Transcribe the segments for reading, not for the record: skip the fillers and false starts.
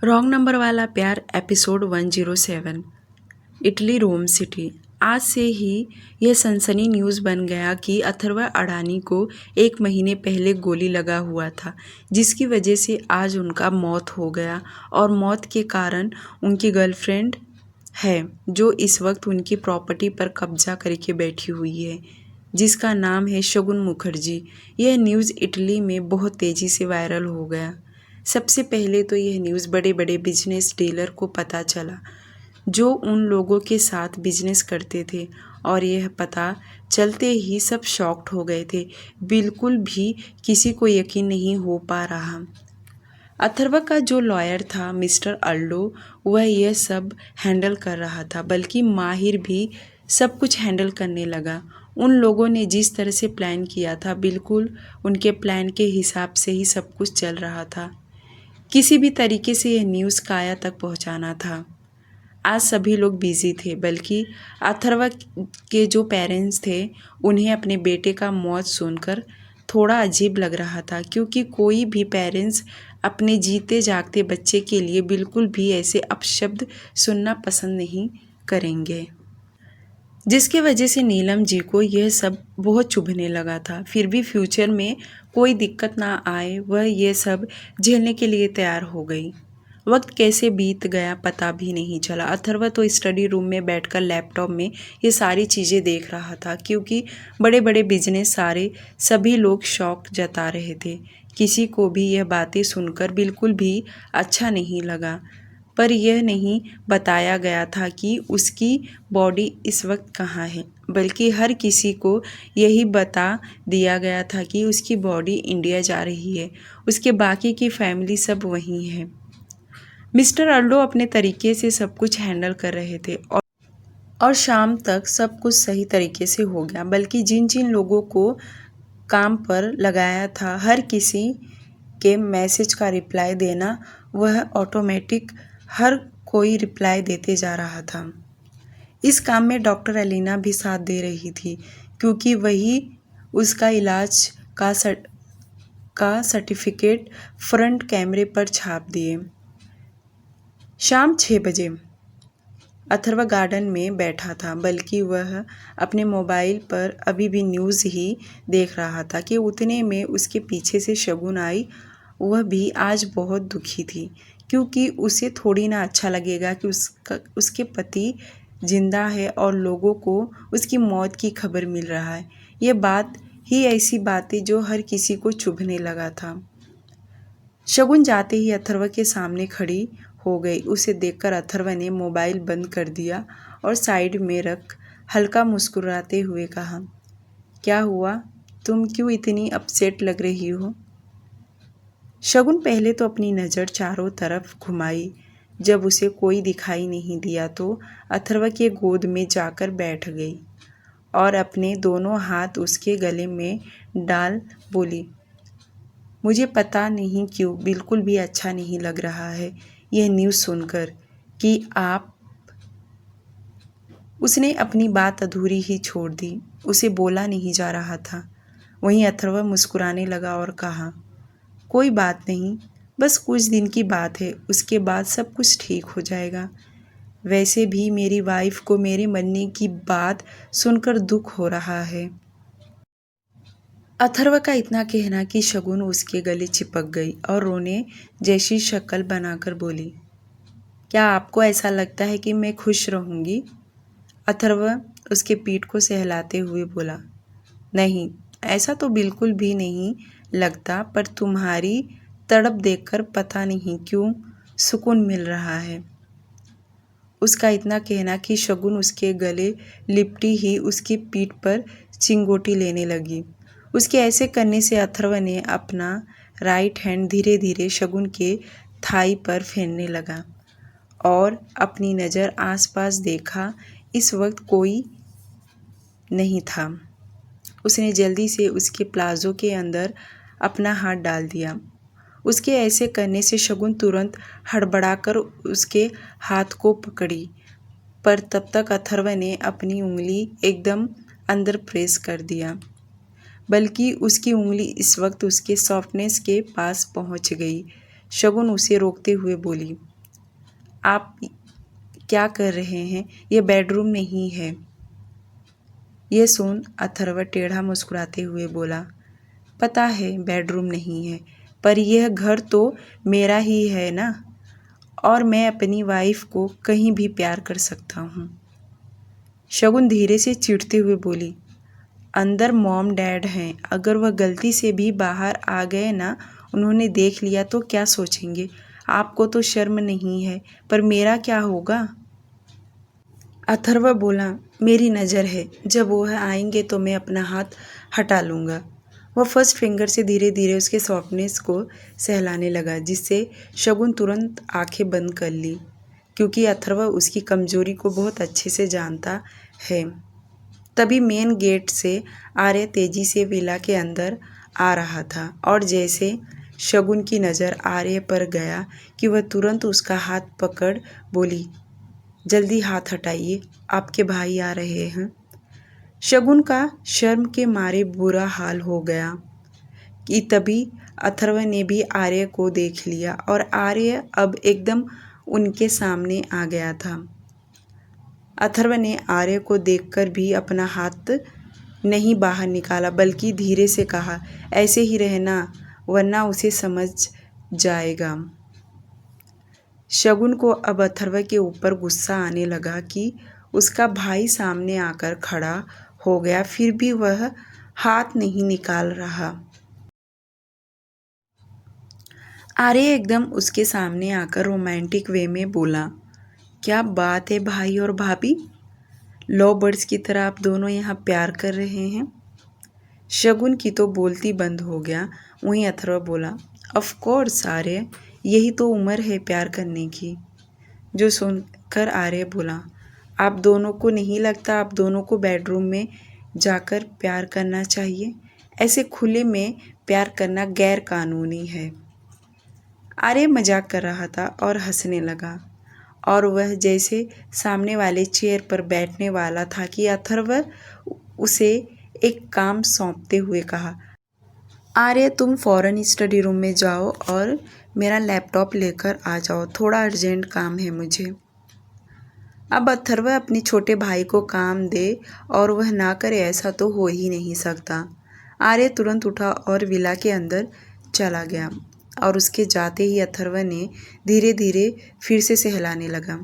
Wrong number वाला प्यार episode 107। Italy रोम city. आज से ही यह सनसनी न्यूज़ बन गया कि अथर्व अडानी को 1 महीने पहले गोली लगा हुआ था, जिसकी वजह से आज उनका मौत हो गया। और मौत के कारण उनकी गर्लफ्रेंड है जो इस वक्त उनकी प्रॉपर्टी पर कब्जा करके बैठी हुई है, जिसका नाम है शगुन मुखर्जी। यह न्यूज़ इटली में बहुत तेज़ी से वायरल हो गया। सबसे पहले तो यह न्यूज़ बड़े बड़े बिजनेस डीलर को पता चला जो उन लोगों के साथ बिजनेस करते थे, और यह पता चलते ही सब शॉक्ड हो गए थे। बिल्कुल भी किसी को यकीन नहीं हो पा रहा। अथर्व का जो लॉयर था मिस्टर अल्डो, वह यह सब हैंडल कर रहा था, बल्कि माहिर भी सब कुछ हैंडल करने लगा। उन लोगों ने जिस तरह से प्लान किया था, बिल्कुल उनके प्लान के हिसाब से ही सब कुछ चल रहा था। किसी भी तरीके से यह न्यूज़ काया तक पहुंचाना था। आज सभी लोग बिजी थे, बल्कि अथर्व के जो पेरेंट्स थे उन्हें अपने बेटे का मौत सुनकर थोड़ा अजीब लग रहा था, क्योंकि कोई भी पेरेंट्स अपने जीते जागते बच्चे के लिए बिल्कुल भी ऐसे अपशब्द सुनना पसंद नहीं करेंगे। जिसकी वजह से नीलम जी को यह सब बहुत चुभने लगा था। फिर भी फ्यूचर में कोई दिक्कत ना आए, वह यह सब झेलने के लिए तैयार हो गई। वक्त कैसे बीत गया पता भी नहीं चला। अथर्व तो स्टडी रूम में बैठकर लैपटॉप में ये सारी चीज़ें देख रहा था, क्योंकि बड़े बड़े बिजनेस सभी लोग शौक जता रहे थे। किसी को भी यह बातें सुनकर बिल्कुल भी अच्छा नहीं लगा, पर यह नहीं बताया गया था कि उसकी बॉडी इस वक्त कहाँ है, बल्कि हर किसी को यही बता दिया गया था कि उसकी बॉडी इंडिया जा रही है, उसके बाकी की फैमिली सब वहीं है। मिस्टर अर्डो अपने तरीके से सब कुछ हैंडल कर रहे थे, और शाम तक सब कुछ सही तरीके से हो गया। बल्कि जिन जिन लोगों को काम पर लगाया था, हर किसी के मैसेज का रिप्लाई देना, वह ऑटोमेटिक हर कोई रिप्लाई देते जा रहा था। इस काम में डॉक्टर एलिना भी साथ दे रही थी, क्योंकि वही उसका इलाज का सर्टिफिकेट फ्रंट कैमरे पर छाप दिए। शाम 6 बजे अथर्व गार्डन में बैठा था, बल्कि वह अपने मोबाइल पर अभी भी न्यूज़ ही देख रहा था कि उतने में उसके पीछे से शगुन आई। वह भी आज बहुत दुखी थी, क्योंकि उसे थोड़ी ना अच्छा लगेगा कि उसके पति जिंदा है और लोगों को उसकी मौत की खबर मिल रहा है। ये बात ही ऐसी बातें जो हर किसी को चुभने लगा था। शगुन जाते ही अथर्व के सामने खड़ी हो गई। उसे देखकर अथर्व ने मोबाइल बंद कर दिया और साइड में रख हल्का मुस्कुराते हुए कहा, क्या हुआ? तुम क्यों इतनी अपसेट लग रही हो? शगुन पहले तो अपनी नज़र चारों तरफ घुमाई। जब उसे कोई दिखाई नहीं दिया तो अथर्व के गोद में जाकर बैठ गई और अपने दोनों हाथ उसके गले में डाल बोली, मुझे पता नहीं क्यों बिल्कुल भी अच्छा नहीं लग रहा है यह न्यूज़ सुनकर कि आप। उसने अपनी बात अधूरी ही छोड़ दी। उसे बोला नहीं जा रहा था। वहीं अथर्व मुस्कुराने लगा और कहा, कोई बात नहीं, बस कुछ दिन की बात है, उसके बाद सब कुछ ठीक हो जाएगा। वैसे भी मेरी वाइफ को मेरे मरने की बात सुनकर दुख हो रहा है। अथर्व का इतना कहना कि शगुन उसके गले चिपक गई और रोने जैसी शक्ल बनाकर बोली, क्या आपको ऐसा लगता है कि मैं खुश रहूँगी? अथर्व उसके पीठ को सहलाते हुए बोला, नहीं, ऐसा तो बिल्कुल भी नहीं लगता, पर तुम्हारी तड़प देखकर पता नहीं क्यों सुकून मिल रहा है। उसका इतना कहना कि शगुन उसके गले लिपटी ही उसकी पीठ पर चिंगोटी लेने लगी। उसके ऐसे करने से अथर्व ने अपना राइट हैंड धीरे धीरे शगुन के थाई पर फेरने लगा और अपनी नज़र आसपास देखा। इस वक्त कोई नहीं था। उसने जल्दी से उसके प्लाजो के अंदर अपना हाथ डाल दिया। उसके ऐसे करने से शगुन तुरंत हड़बड़ाकर उसके हाथ को पकड़ी, पर तब तक अथर्व ने अपनी उंगली एकदम अंदर प्रेस कर दिया, बल्कि उसकी उंगली इस वक्त उसके सॉफ्टनेस के पास पहुंच गई। शगुन उसे रोकते हुए बोली, आप क्या कर रहे हैं? ये बेडरूम नहीं है। ये सुन अथर्व टेढ़ा मुस्कुराते हुए बोला, पता है बेडरूम नहीं है, पर यह घर तो मेरा ही है ना, और मैं अपनी वाइफ को कहीं भी प्यार कर सकता हूँ। शगुन धीरे से चिढ़ते हुए बोली, अंदर मॉम डैड हैं, अगर वह गलती से भी बाहर आ गए ना, उन्होंने देख लिया तो क्या सोचेंगे? आपको तो शर्म नहीं है, पर मेरा क्या होगा? अथर्व बोला, मेरी नज़र है, जब वह आएंगे तो मैं अपना हाथ हटा लूँगा। वह फर्स्ट फिंगर से धीरे धीरे उसके सॉफ्टनेस को सहलाने लगा, जिससे शगुन तुरंत आंखें बंद कर ली, क्योंकि अथर्व उसकी कमजोरी को बहुत अच्छे से जानता है। तभी मेन गेट से आर्य तेजी से विला के अंदर आ रहा था, और जैसे शगुन की नज़र आर्य पर गया कि वह तुरंत उसका हाथ पकड़ बोली, जल्दी हाथ हटाइए, आपके भाई आ रहे हैं। शगुन का शर्म के मारे बुरा हाल हो गया कि तभी अथर्व ने भी आर्य को देख लिया, और आर्य अब एकदम उनके सामने आ गया था। अथर्व ने आर्य को देखकर भी अपना हाथ नहीं बाहर निकाला, बल्कि धीरे से कहा, ऐसे ही रहना, वरना उसे समझ जाएगा। शगुन को अब अथर्व के ऊपर गुस्सा आने लगा कि उसका भाई सामने आकर खड़ा हो गया, फिर भी वह हाथ नहीं निकाल रहा। आर्य एकदम उसके सामने आकर रोमांटिक वे में बोला, क्या बात है भाई और भाभी, लव बर्ड्स की तरह आप दोनों यहाँ प्यार कर रहे हैं। शगुन की तो बोलती बंद हो गया। वहीं अथर्व बोला, ऑफ कोर्स आर्य, यही तो उम्र है प्यार करने की। जो सुनकर आर्य बोला, आप दोनों को नहीं लगता आप दोनों को बेडरूम में जाकर प्यार करना चाहिए? ऐसे खुले में प्यार करना गैर कानूनी है। आर्य मजाक कर रहा था और हंसने लगा, और वह जैसे सामने वाले चेयर पर बैठने वाला था कि अथर्व उसे एक काम सौंपते हुए कहा, आर्य तुम फ़ौरन स्टडी रूम में जाओ और मेरा लैपटॉप लेकर आ जाओ, थोड़ा अर्जेंट काम है मुझे। अब अथर्व अपने छोटे भाई को काम दे और वह ना करे, ऐसा तो हो ही नहीं सकता। आर्य तुरंत उठा और विला के अंदर चला गया, और उसके जाते ही अथर्व ने धीरे धीरे फिर से सहलाने लगा।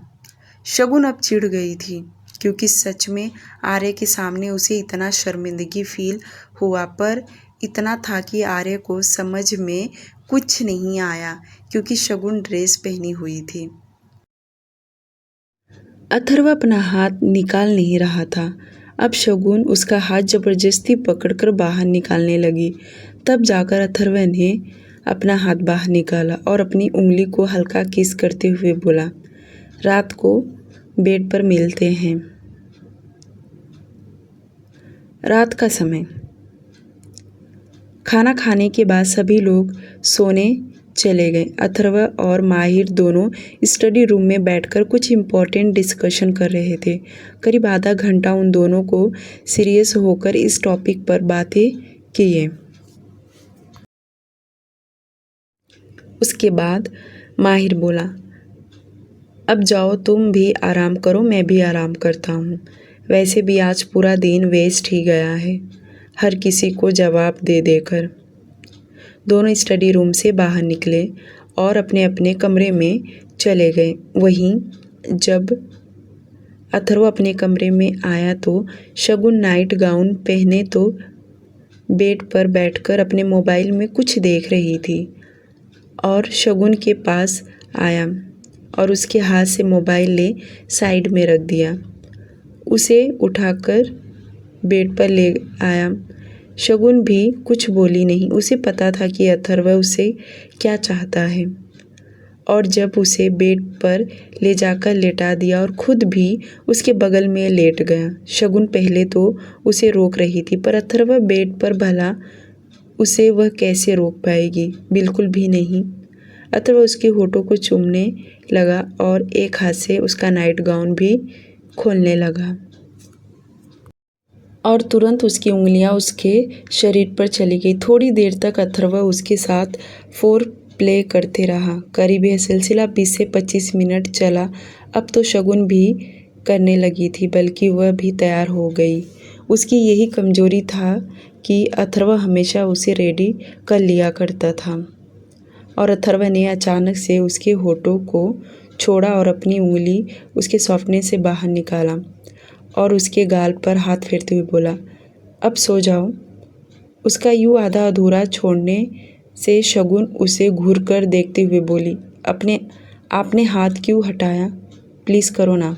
शगुन अब चिढ़ गई थी, क्योंकि सच में आर्य के सामने उसे इतना शर्मिंदगी फील हुआ, पर इतना था कि आर्य को समझ में कुछ नहीं आया, क्योंकि शगुन ड्रेस पहनी हुई थी। अथर्व अपना हाथ निकाल नहीं रहा था। अब शगुन उसका हाथ जबरदस्ती पकड़कर बाहर निकालने लगी। तब जाकर अथर्व ने अपना हाथ बाहर निकाला और अपनी उंगली को हल्का किस करते हुए बोला, रात को बेड पर मिलते हैं। रात का समय। खाना खाने के बाद सभी लोग सोने चले गए। अथर्व और माहिर दोनों स्टडी रूम में बैठकर कुछ इम्पोर्टेंट डिस्कशन कर रहे थे। करीब आधा घंटा उन दोनों को सीरियस होकर इस टॉपिक पर बातें किए। उसके बाद माहिर बोला, अब जाओ तुम भी आराम करो, मैं भी आराम करता हूँ। वैसे भी आज पूरा दिन वेस्ट ही गया है, हर किसी को जवाब दे देकर। दोनों स्टडी रूम से बाहर निकले और अपने अपने कमरे में चले गए। वहीं जब अथर्व अपने कमरे में आया तो शगुन नाइट गाउन पहने तो बेड पर बैठकर अपने मोबाइल में कुछ देख रही थी, और शगुन के पास आया और उसके हाथ से मोबाइल ले साइड में रख दिया। उसे उठाकर बेड पर ले आया। शगुन भी कुछ बोली नहीं, उसे पता था कि अथर्व उसे क्या चाहता है, और जब उसे बेड पर ले जाकर लेटा दिया और खुद भी उसके बगल में लेट गया। शगुन पहले तो उसे रोक रही थी, पर अथर्व बेड पर भला उसे वह कैसे रोक पाएगी, बिल्कुल भी नहीं। अथर्व उसके होठों को चूमने लगा और एक हाथ से उसका नाइट गाउन भी खोलने लगा, और तुरंत उसकी उंगलियां उसके शरीर पर चली गई। थोड़ी देर तक अथर्व उसके साथ फोर प्ले करते रहा। करीब यह सिलसिला 20 से 25 मिनट चला। अब तो शगुन भी करने लगी थी, बल्कि वह भी तैयार हो गई। उसकी यही कमजोरी था कि अथर्व हमेशा उसे रेडी कर लिया करता था, और अथर्व ने अचानक से उसके होठों को छोड़ा और अपनी उंगली उसके सॉफ्टनेस से बाहर निकाला और उसके गाल पर हाथ फेरते हुए बोला, अब सो जाओ। उसका यूँ आधा अधूरा छोड़ने से शगुन उसे घूरकर देखते हुए बोली, आपने हाथ क्यों हटाया? प्लीज़ करो ना।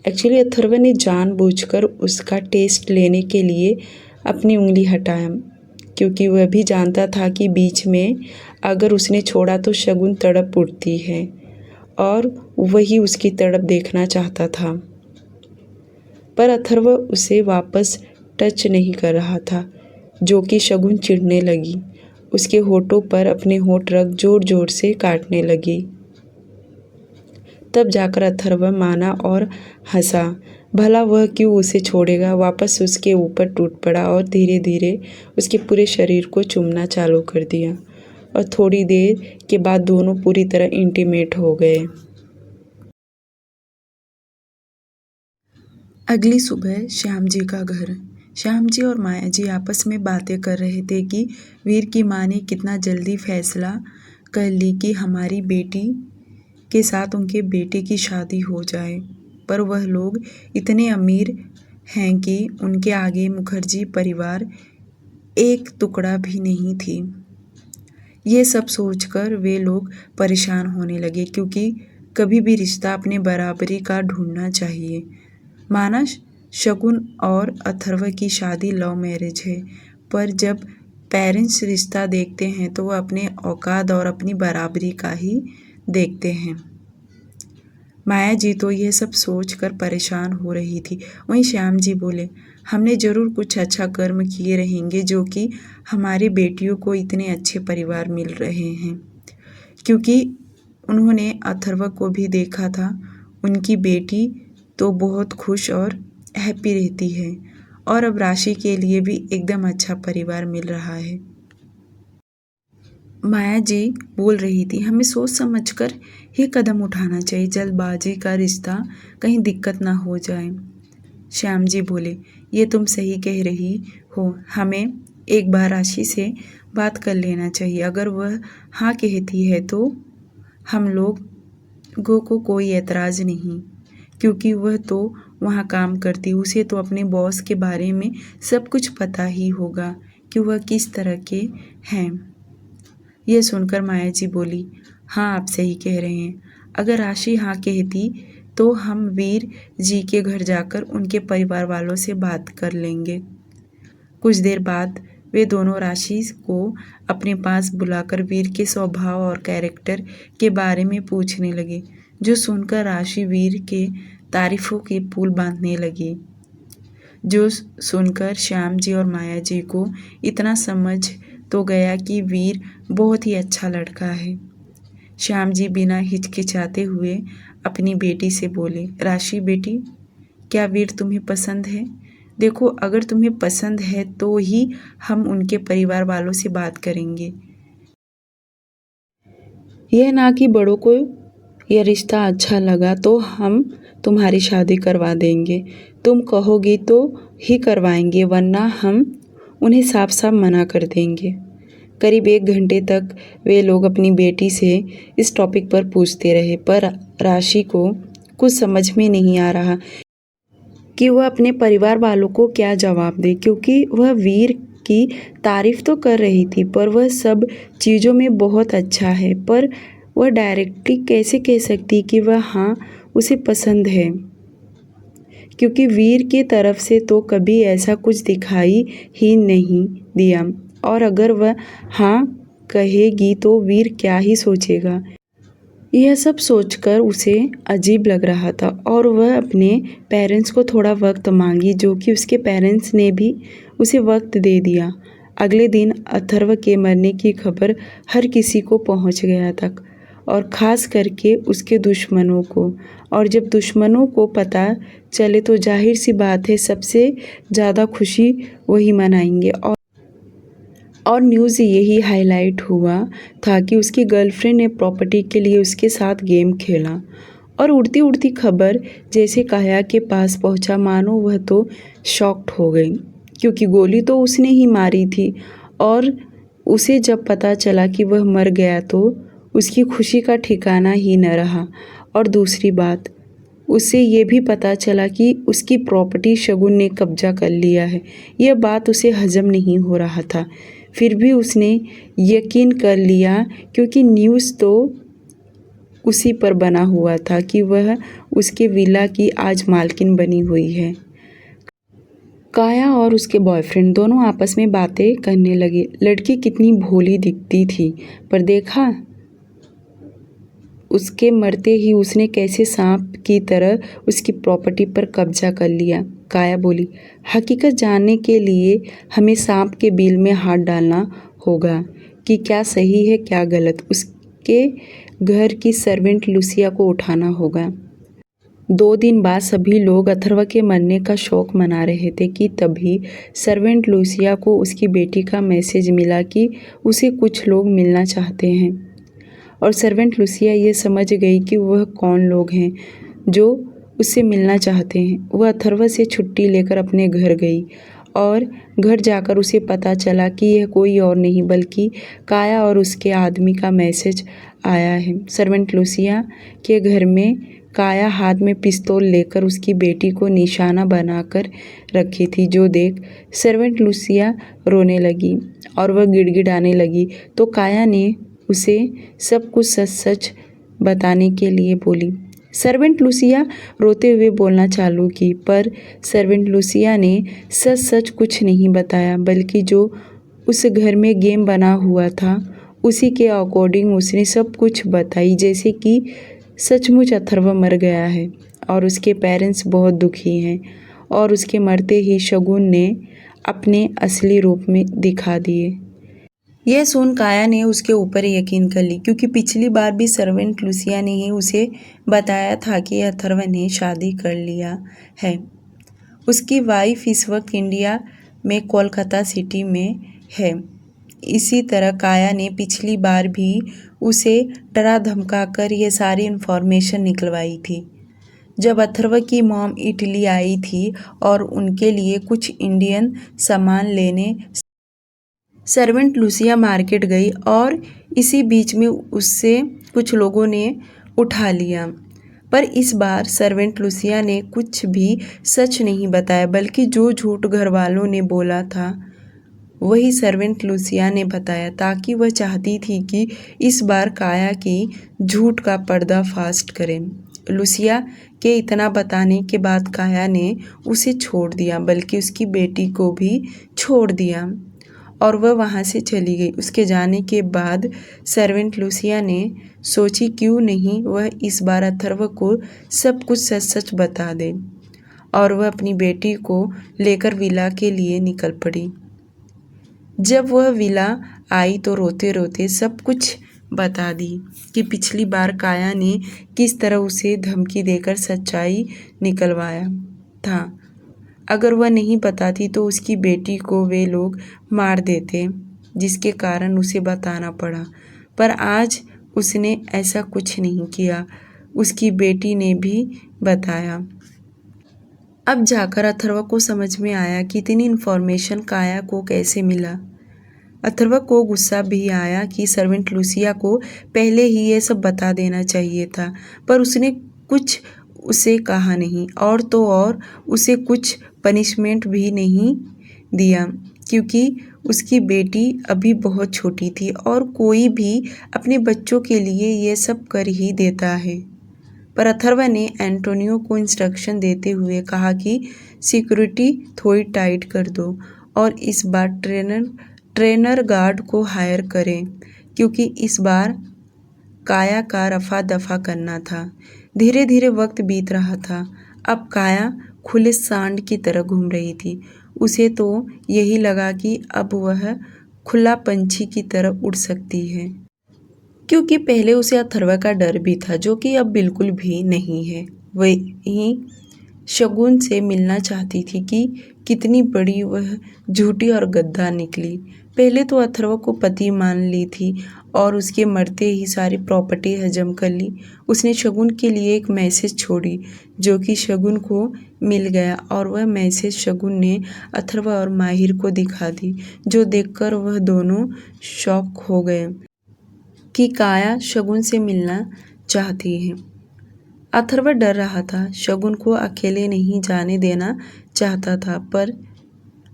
एक्चुअली अथर्व ने जानबूझकर उसका टेस्ट लेने के लिए अपनी उंगली हटाया, क्योंकि वह भी जानता था कि बीच में अगर उसने छोड़ा तो शगुन तड़प उठती है, और वही उसकी तड़प देखना चाहता था। पर अथर्व उसे वापस टच नहीं कर रहा था, जो कि शगुन चिढ़ने लगी। उसके होठों पर अपने होठ रख जोर जोर से काटने लगी। तब जाकर अथर्व माना और हंसा। भला वह क्यों उसे छोड़ेगा। वापस उसके ऊपर टूट पड़ा और धीरे धीरे उसके पूरे शरीर को चूमना चालू कर दिया, और थोड़ी देर के बाद दोनों पूरी तरह इंटीमेट हो गए। अगली सुबह श्याम जी का घर। श्याम जी और माया जी आपस में बातें कर रहे थे कि वीर की माँ ने कितना जल्दी फैसला कर ली कि हमारी बेटी के साथ उनके बेटे की शादी हो जाए। पर वह लोग इतने अमीर हैं कि उनके आगे मुखर्जी परिवार एक टुकड़ा भी नहीं थी। ये सब सोचकर वे लोग परेशान होने लगे, क्योंकि कभी भी रिश्ता अपने बराबरी का ढूंढना चाहिए। माना शगुन और अथर्व की शादी लव मैरिज है, पर जब पेरेंट्स रिश्ता देखते हैं तो वह अपने औकात और अपनी बराबरी का ही देखते हैं। माया जी तो यह सब सोचकर परेशान हो रही थी। वहीं श्याम जी बोले, हमने ज़रूर कुछ अच्छा कर्म किए रहेंगे जो कि हमारी बेटियों को इतने अच्छे परिवार मिल रहे हैं। क्योंकि उन्होंने अथर्व को भी देखा था, उनकी बेटी तो बहुत खुश और हैप्पी रहती है, और अब राशि के लिए भी एकदम अच्छा परिवार मिल रहा है। माया जी बोल रही थी, हमें सोच समझकर ही कदम उठाना चाहिए, जल्दबाजी का रिश्ता कहीं दिक्कत ना हो जाए। श्याम जी बोले, ये तुम सही कह रही हो, हमें एक बार राशि से बात कर लेना चाहिए। अगर वह हाँ कहती है तो हम लोगों को कोई एतराज़ नहीं, क्योंकि वह तो वहाँ काम करती, उसे तो अपने बॉस के बारे में सब कुछ पता ही होगा कि वह किस तरह के हैं। यह सुनकर माया जी बोली, हाँ आप सही कह रहे हैं। अगर राशि हाँ कहती तो हम वीर जी के घर जाकर उनके परिवार वालों से बात कर लेंगे। कुछ देर बाद वे दोनों राशि को अपने पास बुलाकर वीर के स्वभाव और कैरेक्टर के बारे में पूछने लगे, जो सुनकर राशि वीर के तारीफों के पुल बांधने लगी। जो सुनकर श्याम जी और माया जी को इतना समझ तो गया कि वीर बहुत ही अच्छा लड़का है। श्याम जी बिना हिचकिचाते हुए अपनी बेटी से बोले, राशि बेटी, क्या वीर तुम्हें पसंद है? देखो, अगर तुम्हें पसंद है तो ही हम उनके परिवार वालों से बात करेंगे, यह ना कि बड़ों को यह रिश्ता अच्छा लगा तो हम तुम्हारी शादी करवा देंगे। तुम कहोगी तो ही करवाएंगे, वरना हम उन्हें साफ साफ मना कर देंगे। करीब 1 घंटे तक वे लोग अपनी बेटी से इस टॉपिक पर पूछते रहे, पर राशि को कुछ समझ में नहीं आ रहा कि वह अपने परिवार वालों को क्या जवाब दे, क्योंकि वह वीर की तारीफ तो कर रही थी, पर वह सब चीज़ों में बहुत अच्छा है, पर वह डायरेक्टली कैसे कह सकती कि वह हाँ उसे पसंद है, क्योंकि वीर की तरफ से तो कभी ऐसा कुछ दिखाई ही नहीं दिया। और अगर वह हाँ कहेगी तो वीर क्या ही सोचेगा। यह सब सोचकर उसे अजीब लग रहा था, और वह अपने पेरेंट्स को थोड़ा वक्त मांगी, जो कि उसके पेरेंट्स ने भी उसे वक्त दे दिया। अगले दिन अथर्व के मरने की खबर हर किसी को पहुंच गया तक, और ख़ास करके उसके दुश्मनों को। और जब दुश्मनों को पता चले तो जाहिर सी बात है सबसे ज़्यादा खुशी वही मनाएंगे। और न्यूज़ यही हाईलाइट हुआ था कि उसकी गर्लफ्रेंड ने प्रॉपर्टी के लिए उसके साथ गेम खेला। और उड़ती उड़ती खबर जैसे काया के पास पहुंचा, मानो वह तो शॉक्ड हो गई, क्योंकि गोली तो उसने ही मारी थी। और उसे जब पता चला कि वह मर गया तो उसकी खुशी का ठिकाना ही न रहा। और दूसरी बात, उसे ये भी पता चला कि उसकी प्रॉपर्टी शगुन ने कब्जा कर लिया है। यह बात उसे हजम नहीं हो रहा था, फिर भी उसने यकीन कर लिया, क्योंकि न्यूज़ तो उसी पर बना हुआ था कि वह उसके विला की आज मालकिन बनी हुई है। काया और उसके बॉयफ्रेंड दोनों आपस में बातें करने लगे। लड़की कितनी भोली दिखती थी, पर देखा उसके मरते ही उसने कैसे सांप की तरह उसकी प्रॉपर्टी पर कब्जा कर लिया। काया बोली, हकीकत जानने के लिए हमें सांप के बिल में हाथ डालना होगा कि क्या सही है क्या गलत। उसके घर की सर्वेंट लुसिया को उठाना होगा। 2 दिन बाद सभी लोग अथर्व के मरने का शोक मना रहे थे कि तभी सर्वेंट लुसिया को उसकी बेटी का मैसेज मिला कि उसे कुछ लोग मिलना चाहते हैं। और सर्वेंट लुसिया ये समझ गई कि वह कौन लोग हैं जो उससे मिलना चाहते हैं। वह अथर्व से छुट्टी लेकर अपने घर गई और घर जाकर उसे पता चला कि यह कोई और नहीं बल्कि काया और उसके आदमी का मैसेज आया है। सर्वेंट लुसिया के घर में काया हाथ में पिस्तौल लेकर उसकी बेटी को निशाना बनाकर रखी थी, जो देख सर्वेंट लुसिया रोने लगी और वह गिड़गिड़ाने लगी। तो काया ने उसे सब कुछ सच सच बताने के लिए बोली। सर्वेंट लुसिया रोते हुए बोलना चालू की, पर सर्वेंट लुसिया ने सच सच कुछ नहीं बताया, बल्कि जो उस घर में गेम बना हुआ था उसी के अकॉर्डिंग उसने सब कुछ बताई, जैसे कि सचमुच अथर्व मर गया है और उसके पेरेंट्स बहुत दुखी हैं और उसके मरते ही शगुन ने अपने असली रूप में दिखा दिए। यह सुन काया ने उसके ऊपर यकीन कर ली, क्योंकि पिछली बार भी सर्वेंट लुसिया ने ही उसे बताया था कि अथर्व ने शादी कर लिया है। उसकी वाइफ इस वक्त इंडिया में कोलकाता सिटी में है। इसी तरह काया ने पिछली बार भी उसे डरा धमका कर ये सारी इन्फॉर्मेशन निकलवाई थी। जब अथर्व की मॉम इटली आई थी और उनके लिए कुछ इंडियन सामान लेने सर्वेंट लुसिया मार्केट गई और इसी बीच में उससे कुछ लोगों ने उठा लिया। पर इस बार सर्वेंट लुसिया ने कुछ भी सच नहीं बताया, बल्कि जो झूठ घर वालों ने बोला था वही सर्वेंट लुसिया ने बताया, ताकि वह चाहती थी कि इस बार काया की झूठ का पर्दाफाश करें। लुसिया के इतना बताने के बाद काया ने उसे छोड़ दिया, बल्कि उसकी बेटी को भी छोड़ दिया और वह वहाँ से चली गई। उसके जाने के बाद सर्वेंट लुसिया ने सोची क्यों नहीं वह इस बार अथर्व को सब कुछ सच सच बता दे, और वह अपनी बेटी को लेकर विला के लिए निकल पड़ी। जब वह विला आई तो रोते रोते सब कुछ बता दी कि पिछली बार काया ने किस तरह उसे धमकी देकर सच्चाई निकलवाया था। अगर वह नहीं बताती तो उसकी बेटी को वे लोग मार देते, जिसके कारण उसे बताना पड़ा। पर आज उसने ऐसा कुछ नहीं किया, उसकी बेटी ने भी बताया। अब जाकर अथर्व को समझ में आया कि इतनी इन्फॉर्मेशन काया को कैसे मिला। अथर्व को गुस्सा भी आया कि सर्वेंट लुसिया को पहले ही ये सब बता देना चाहिए था, पर उसने कुछ उसे कहा नहीं, और तो और उसे कुछ पनिशमेंट भी नहीं दिया, क्योंकि उसकी बेटी अभी बहुत छोटी थी और कोई भी अपने बच्चों के लिए ये सब कर ही देता है। पर अथर्व ने एंटोनियो को इंस्ट्रक्शन देते हुए कहा कि सिक्योरिटी थोड़ी टाइट कर दो और इस बार ट्रेनर गार्ड को हायर करें, क्योंकि इस बार काया का रफा दफा करना था। धीरे धीरे वक्त बीत रहा था। अब काया खुले सांड की तरह घूम रही थी। उसे तो यही लगा कि अब वह खुला पंछी की तरह उड़ सकती है, क्योंकि पहले उसे अथर्व का डर भी था, जो कि अब बिल्कुल भी नहीं है। वही शगुन से मिलना चाहती थी कि कितनी बड़ी वह झूठी और गद्दार निकली। पहले तो अथर्व को पति मान ली थी और उसके मरते ही सारी प्रॉपर्टी हजम कर ली। उसने शगुन के लिए एक मैसेज छोड़ी जो कि शगुन को मिल गया और वह मैसेज शगुन ने अथर्व और माहिर को दिखा दी, जो देखकर वह दोनों शॉक हो गए कि काया शगुन से मिलना चाहती है। अथर्व डर रहा था, शगुन को अकेले नहीं जाने देना चाहता था, पर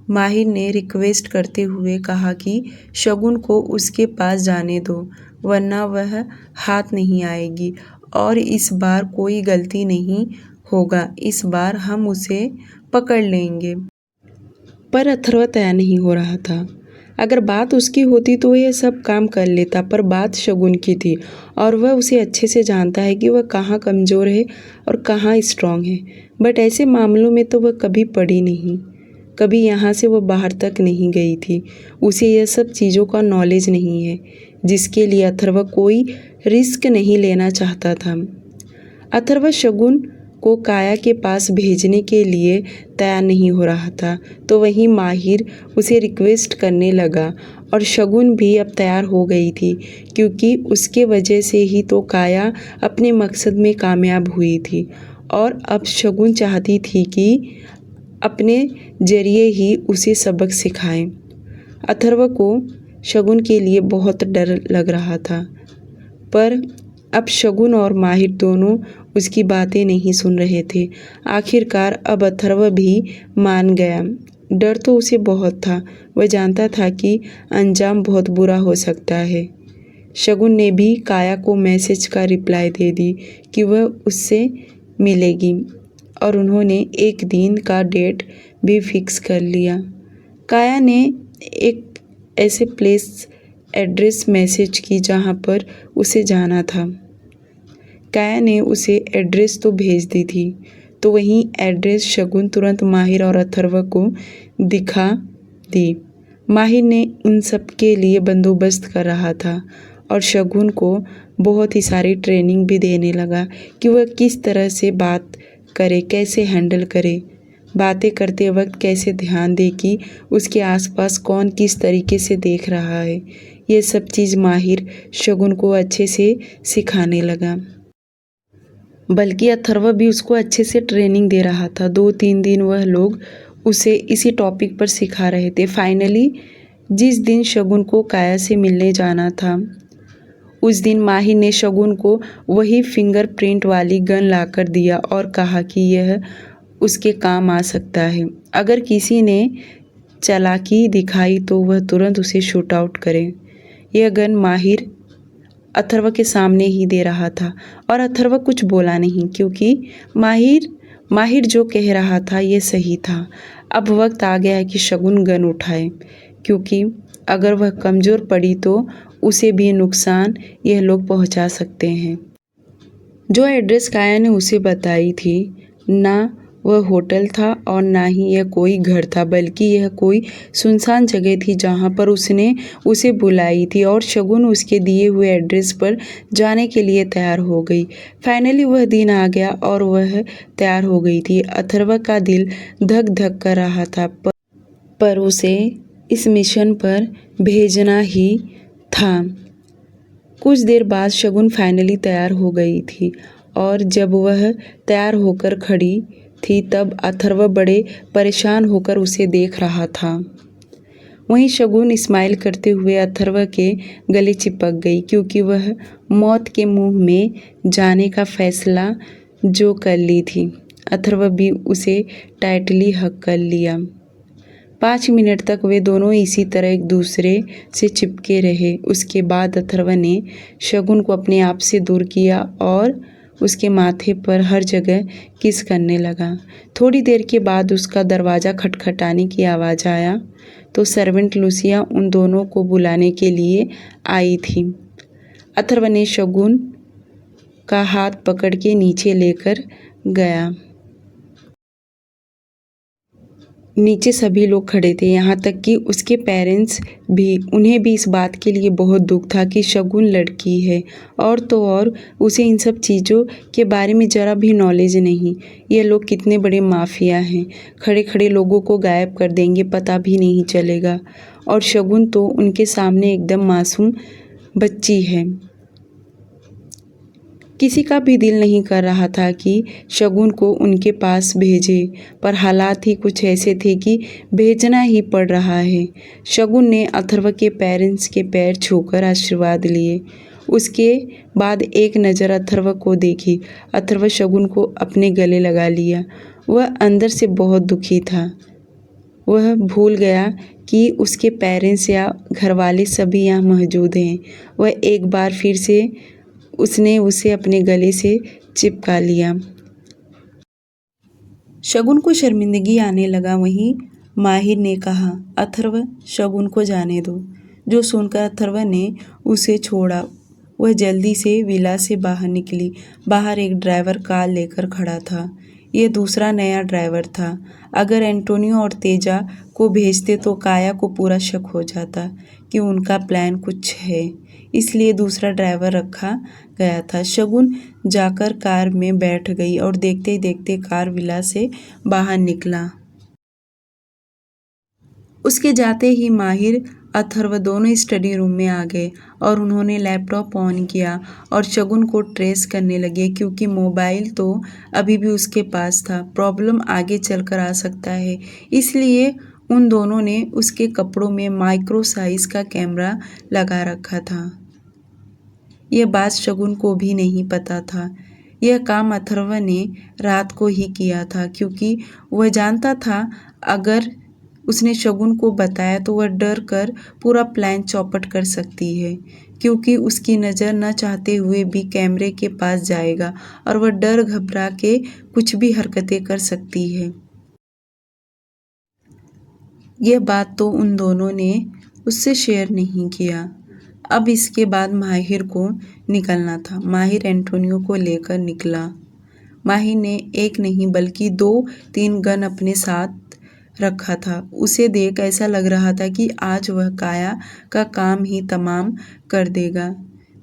माहिर ने रिक्वेस्ट करते हुए कहा कि शगुन को उसके पास जाने दो, वरना वह हाथ नहीं आएगी और इस बार कोई गलती नहीं होगा, इस बार हम उसे पकड़ लेंगे। पर अथर्व तैयार नहीं हो रहा था। अगर बात उसकी होती तो यह सब काम कर लेता, पर बात शगुन की थी और वह उसे अच्छे से जानता है कि वह कहाँ कमज़ोर है और कहाँ स्ट्रांग है। बट ऐसे मामलों में तो वह कभी पड़ी नहीं, कभी यहाँ से वह बाहर तक नहीं गई थी। उसे यह सब चीज़ों का नॉलेज नहीं है, जिसके लिए अथर्व कोई रिस्क नहीं लेना चाहता था। अथर्व शगुन को काया के पास भेजने के लिए तैयार नहीं हो रहा था, तो वहीं माहिर उसे रिक्वेस्ट करने लगा और शगुन भी अब तैयार हो गई थी, क्योंकि उसके वजह से ही तो काया अपने मकसद में कामयाब हुई थी और अब शगुन चाहती थी कि अपने जरिए ही उसे सबक सिखाएं। अथर्व को शगुन के लिए बहुत डर लग रहा था, पर अब शगुन और माहिर दोनों उसकी बातें नहीं सुन रहे थे। आखिरकार अब अथर्व भी मान गया। डर तो उसे बहुत था, वह जानता था कि अंजाम बहुत बुरा हो सकता है। शगुन ने भी काया को मैसेज का रिप्लाई दे दी कि वह उससे मिलेगी और उन्होंने एक दिन का डेट भी फिक्स कर लिया। काया ने एक ऐसे प्लेस एड्रेस मैसेज की जहां पर उसे जाना था। काया ने उसे एड्रेस तो भेज दी थी, तो वहीं एड्रेस शगुन तुरंत माहिर और अथर्व को दिखा दी। माहिर ने इन सब के लिए बंदोबस्त कर रहा था और शगुन को बहुत ही सारी ट्रेनिंग भी देने लगा कि वह किस तरह से बात करे, कैसे हैंडल करे, बातें करते वक्त कैसे ध्यान दे कि उसके आसपास कौन किस तरीके से देख रहा है। ये सब चीज़ माहिर शगुन को अच्छे से सिखाने लगा, बल्कि अथर्व भी उसको अच्छे से ट्रेनिंग दे रहा था। 2-3 दिन वह लोग उसे इसी टॉपिक पर सिखा रहे थे। फाइनली जिस दिन शगुन को काया से मिलने जाना था, उस दिन माहिर ने शगुन को वही फिंगरप्रिंट वाली गन लाकर दिया और कहा कि यह उसके काम आ सकता है। अगर किसी ने चालाकी दिखाई तो वह तुरंत उसे शूट आउट करे। यह गन माहिर अथर्व के सामने ही दे रहा था और अथर्व कुछ बोला नहीं, क्योंकि माहिर जो कह रहा था ये सही था। अब वक्त आ गया है कि शगुन गन उठाए, क्योंकि अगर वह कमज़ोर पड़ी तो उसे भी नुकसान यह लोग पहुंचा सकते हैं। जो एड्रेस काया ने उसे बताई थी, ना वह होटल था और ना ही यह कोई घर था, बल्कि यह कोई सुनसान जगह थी जहां पर उसने उसे बुलाई थी और शगुन उसके दिए हुए एड्रेस पर जाने के लिए तैयार हो गई। फाइनली वह दिन आ गया और वह तैयार हो गई थी। अथर्व का दिल धक धक कर रहा था, पर उसे इस मिशन पर भेजना ही था। कुछ देर बाद शगुन फाइनली तैयार हो गई थी और जब वह तैयार होकर खड़ी थी तब अथर्व बड़े परेशान होकर उसे देख रहा था। वहीं शगुन स्माइल करते हुए अथर्व के गले चिपक गई, क्योंकि वह मौत के मुंह में जाने का फैसला जो कर ली थी। अथर्व भी उसे टाइटली हग कर लिया। 5 मिनट तक वे दोनों इसी तरह एक दूसरे से चिपके रहे। उसके बाद अथर्व ने शगुन को अपने आप से दूर किया और उसके माथे पर हर जगह किस करने लगा। थोड़ी देर के बाद उसका दरवाज़ा खटखटाने की आवाज़ आया, तो सर्वेंट लूसिया उन दोनों को बुलाने के लिए आई थी। अथर्व ने शगुन का हाथ पकड़ के नीचे लेकर गया। नीचे सभी लोग खड़े थे, यहाँ तक कि उसके पेरेंट्स भी। उन्हें भी इस बात के लिए बहुत दुख था कि शगुन लड़की है और तो और उसे इन सब चीज़ों के बारे में ज़रा भी नॉलेज नहीं। ये लोग कितने बड़े माफिया हैं, खड़े खड़े लोगों को गायब कर देंगे, पता भी नहीं चलेगा। और शगुन तो उनके सामने एकदम मासूम बच्ची है। किसी का भी दिल नहीं कर रहा था कि शगुन को उनके पास भेजे, पर हालात ही कुछ ऐसे थे कि भेजना ही पड़ रहा है। शगुन ने अथर्व के पेरेंट्स के पैर छूकर आशीर्वाद लिए। उसके बाद एक नज़र अथर्व को देखी। अथर्व शगुन को अपने गले लगा लिया। वह अंदर से बहुत दुखी था। वह भूल गया कि उसके पेरेंट्स या घरवाले सभी यहाँ मौजूद हैं। वह एक बार फिर से उसने उसे अपने गले से चिपका लिया। शगुन को शर्मिंदगी आने लगा। वहीं माहिर ने कहा, अथर्व, शगुन को जाने दो। जो सुनकर अथर्व ने उसे छोड़ा। वह जल्दी से विला से बाहर निकली। बाहर एक ड्राइवर कार लेकर खड़ा था। यह दूसरा नया ड्राइवर था। अगर एंटोनियो और तेजा को भेजते तो काया को पूरा शक हो जाता कि उनका प्लान कुछ है, इसलिए दूसरा ड्राइवर रखा गया था। शगुन जाकर कार में बैठ गई और देखते ही देखते कार विला से बाहर निकला। उसके जाते ही माहिर अथर्व दोनों स्टडी रूम में आ गए और उन्होंने लैपटॉप ऑन किया और शगुन को ट्रेस करने लगे, क्योंकि मोबाइल तो अभी भी उसके पास था। प्रॉब्लम आगे चलकर आ सकता है, इसलिए उन दोनों ने उसके कपड़ों में माइक्रो साइज का कैमरा लगा रखा था। यह बात शगुन को भी नहीं पता था। यह काम अथर्व ने रात को ही किया था, क्योंकि वह जानता था अगर उसने शगुन को बताया तो वह डर कर पूरा प्लान चौपट कर सकती है, क्योंकि उसकी नज़र न चाहते हुए भी कैमरे के पास जाएगा और वह डर घबरा के कुछ भी हरकतें कर सकती है। यह बात तो उन दोनों ने उससे शेयर नहीं किया। अब इसके बाद माहिर को निकलना था। माहिर एंटोनियो को लेकर निकला। माहिर ने एक नहीं बल्कि 2-3 गन अपने साथ रखा था। उसे देख ऐसा लग रहा था कि आज वह काया का काम ही तमाम कर देगा।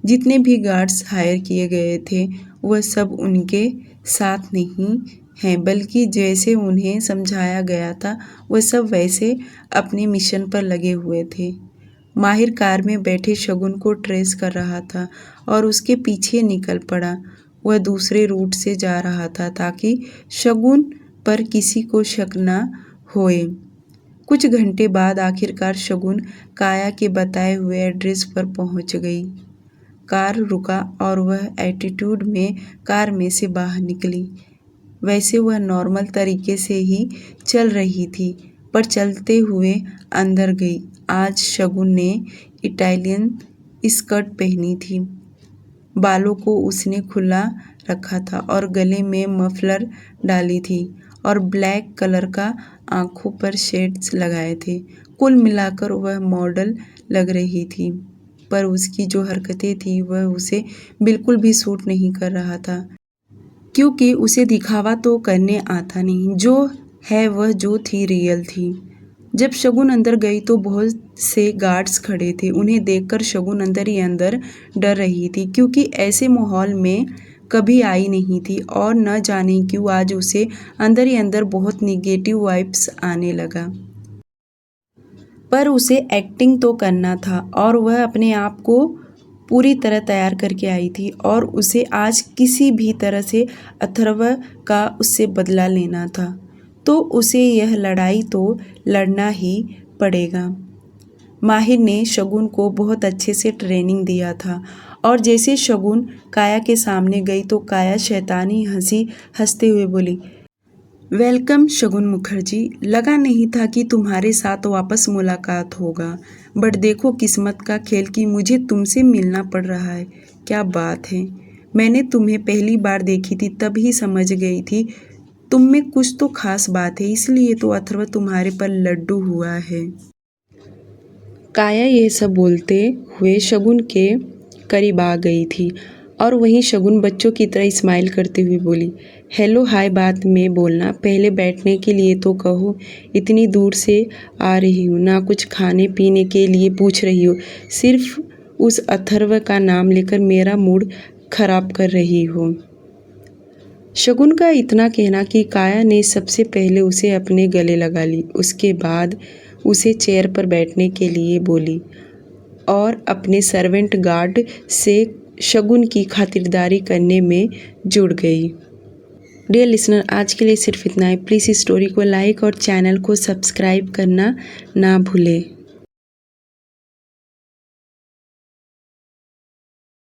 जितने भी गार्ड्स हायर किए गए थे वह सब उनके साथ नहीं हैं, बल्कि जैसे उन्हें समझाया गया था वह सब वैसे अपने मिशन पर लगे हुए थे। माहिर कार में बैठे शगुन को ट्रेस कर रहा था और उसके पीछे निकल पड़ा। वह दूसरे रूट से जा रहा था ताकि शगुन पर किसी को शक न होए। कुछ घंटे बाद आखिरकार शगुन काया के बताए हुए एड्रेस पर पहुंच गई। कार रुका और वह एटीट्यूड में कार में से बाहर निकली। वैसे वह नॉर्मल तरीके से ही चल रही थी, पर चलते हुए अंदर गई। आज शगुन ने इटालियन स्कर्ट पहनी थी। बालों को उसने खुला रखा था और गले में मफलर डाली थी और ब्लैक कलर का आंखों पर शेड्स लगाए थे। कुल मिलाकर वह मॉडल लग रही थी, पर उसकी जो हरकतें थी वह उसे बिल्कुल भी सूट नहीं कर रहा था, क्योंकि उसे दिखावा तो करने आता नहीं। जो है वह जो थी रियल थी। जब शगुन अंदर गई तो बहुत से गार्ड्स खड़े थे। उन्हें देखकर शगुन अंदर ही अंदर डर रही थी, क्योंकि ऐसे माहौल में कभी आई नहीं थी और न जाने क्यों आज उसे अंदर ही अंदर बहुत निगेटिव वाइब्स आने लगा। पर उसे एक्टिंग तो करना था और वह अपने आप को पूरी तरह तैयार करके आई थी और उसे आज किसी भी तरह से अथर्व का उससे बदला लेना था, तो उसे यह लड़ाई तो लड़ना ही पड़ेगा। माहिर ने शगुन को बहुत अच्छे से ट्रेनिंग दिया था और जैसे शगुन काया के सामने गई तो काया शैतानी हंसी हंसते हुए बोली, वेलकम शगुन मुखर्जी। लगा नहीं था कि तुम्हारे साथ वापस मुलाकात होगा, बट देखो किस्मत का खेल कि मुझे तुमसे मिलना पड़ रहा है। क्या बात है, मैंने तुम्हें पहली बार देखी थी तब ही समझ गई थी तुम में कुछ तो खास बात है, इसलिए तो अथर्व तुम्हारे पर लड्डू हुआ है। काया यह सब बोलते हुए शगुन के करीब आ गई थी और वहीं शगुन बच्चों की तरह स्माइल करते हुए बोली, हेलो हाय बात में बोलना, पहले बैठने के लिए तो कहो। इतनी दूर से आ रही हूँ, ना कुछ खाने पीने के लिए पूछ रही हो, सिर्फ उस अथर्व का नाम लेकर मेरा मूड खराब कर रही हो। शगुन का इतना कहना कि काया ने सबसे पहले उसे अपने गले लगा ली। उसके बाद उसे चेयर पर बैठने के लिए बोली और अपने सर्वेंट गार्ड से शगुन की खातिरदारी करने में जुड़ गई। डियर लिसनर, आज के लिए सिर्फ इतना ही। प्लीज़ इस स्टोरी को लाइक और चैनल को सब्सक्राइब करना ना भूलें।